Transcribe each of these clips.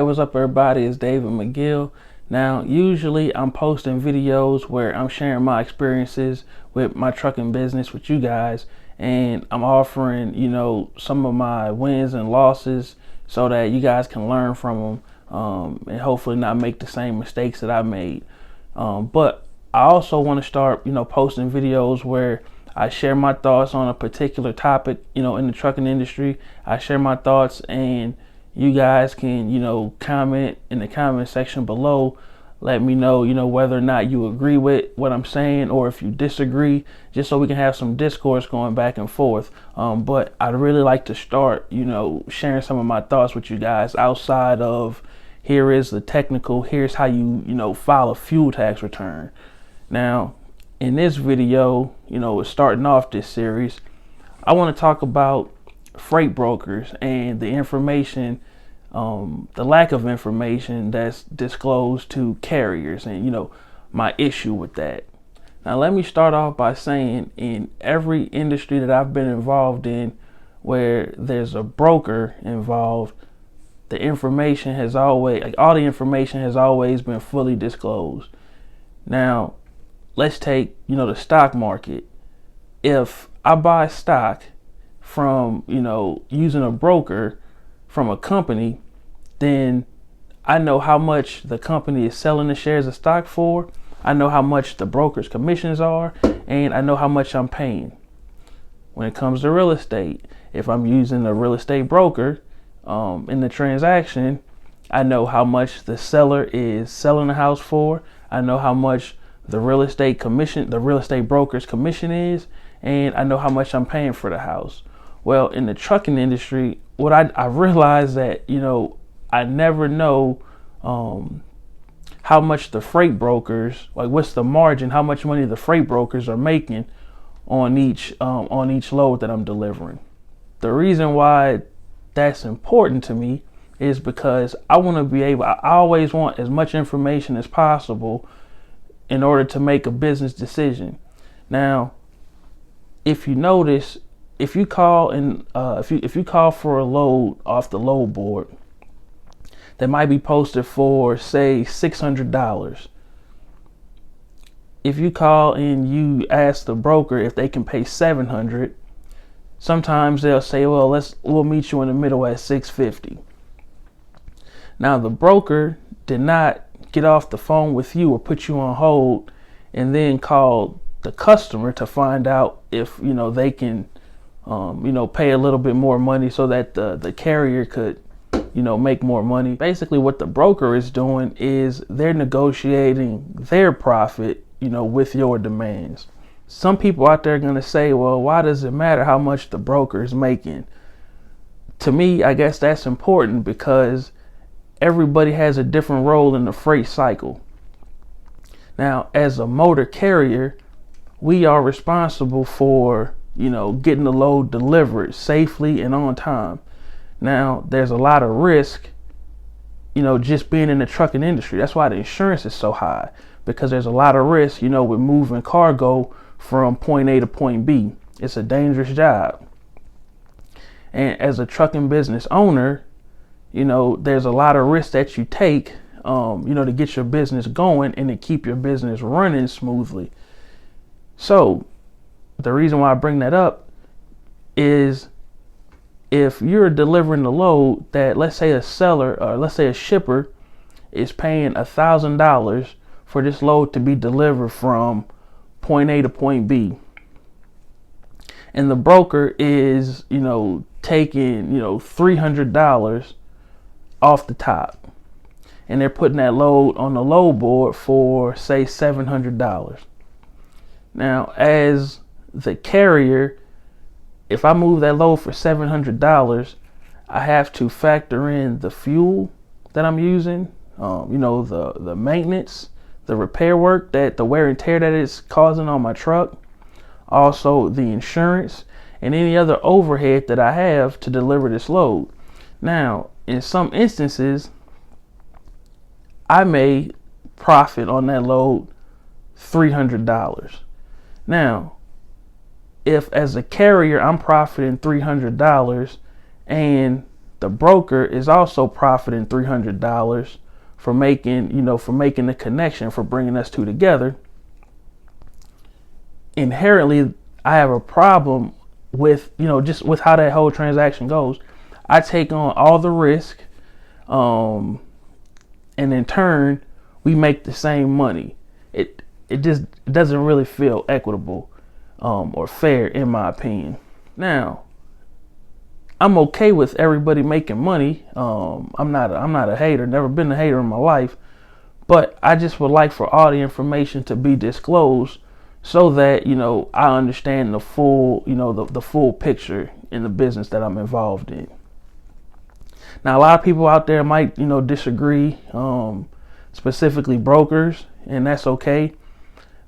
Hey, what's up everybody, it's David McGill. Now usually I'm posting videos where I'm sharing my experiences with my trucking business with you guys, and I'm offering, some of my wins and losses so that you guys can learn from them, and hopefully not make the same mistakes that I made. But I also want to start, posting videos where I share my thoughts on a particular topic, in the trucking industry. I share my thoughts, and you guys can, comment in the comment section below. Let me know, whether or not you agree with what I'm saying or if you disagree, just so we can have some discourse going back and forth. But I'd really like to start, sharing some of my thoughts with you guys outside of here is the technical, here's how you file a fuel tax return. Now, in this video, starting off this series, I want to talk about freight brokers and the information, the lack of information that's disclosed to carriers, and my issue with that. Now let me start off by saying, in every industry that I've been involved in where there's a broker involved, the information has always, all the information has always been fully disclosed. Now let's take, the stock market. If I buy stock from, using a broker from a company, then I know how much the company is selling the shares of stock for. I know how much the broker's commissions are, and I know how much I'm paying. When it comes to real estate, if I'm using a real estate broker in the transaction, I know how much the seller is selling the house for. I know how much the real estate broker's commission is, and I know how much I'm paying for the house. Well, in the trucking industry, what I realized that, I never know how much the freight brokers, what's the margin, how much money the freight brokers are making on each load that I'm delivering. The reason why that's important to me is because I always want as much information as possible in order to make a business decision. Now, if you notice, if you call for a load off the load board that might be posted for, say, $600, if you call and you ask the broker if they can pay $700, sometimes they'll say, well, we'll meet you in the middle at $650. Now the broker did not get off the phone with you or put you on hold and then call the customer to find out if they can pay a little bit more money so that the carrier could make more money. Basically what the broker is doing is they're negotiating their profit with your demands. Some people out there are going to say, well, why does it matter how much the broker is making? To me, I guess that's important because everybody has a different role in the freight cycle. Now, as a motor carrier, we are responsible for, getting the load delivered safely and on time. Now, there's a lot of risk, just being in the trucking industry. That's why the insurance is so high, because there's a lot of risk, with moving cargo from point A to point B. It's a dangerous job. And as a trucking business owner, there's a lot of risk that you take, to get your business going and to keep your business running smoothly. So the reason why I bring that up is if you're delivering the load that, let's say a seller or let's say a shipper is paying $1,000 for this load to be delivered from point A to point B, and the broker is, taking, $300 off the top, and they're putting that load on the load board for, say, $700. Now, as the carrier, if I move that load for $700, I have to factor in the fuel that I'm using, the maintenance, the repair work, the wear and tear that it's causing on my truck, also the insurance and any other overhead that I have to deliver this load. Now, in some instances, I may profit on that load $300. Now, if as a carrier I'm profiting $300 and the broker is also profiting $300 for making, for making the connection, for bringing us two together. Inherently, I have a problem with, just with how that whole transaction goes. I take on all the risk, and in turn, we make the same money. It just doesn't really feel equitable, or fair, in my opinion. Now, I'm okay with everybody making money. I'm not a hater, never been a hater in my life, but I just would like for all the information to be disclosed so that, I understand the full, the full picture in the business that I'm involved in. Now, a lot of people out there might, disagree, specifically brokers, and that's okay.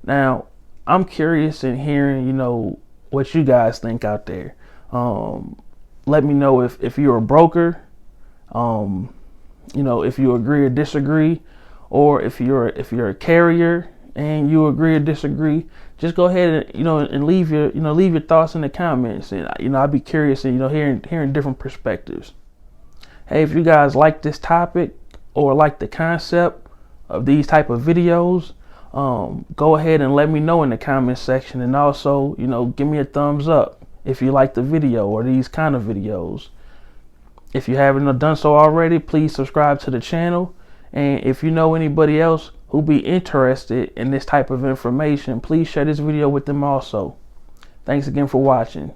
Now, I'm curious in hearing, what you guys think out there. Let me know if you're a broker, if you agree or disagree, or if you're a carrier and you agree or disagree. Just go ahead and and leave your thoughts in the comments, and I'd be curious in hearing different perspectives. Hey, if you guys like this topic or like the concept of these type of videos, go ahead and let me know in the comment section, and also give me a thumbs up if you like the video or these kind of videos. If you haven't done so already, please subscribe to the channel, and if you know anybody else who be interested in this type of information, please share this video with them also. Thanks again for watching.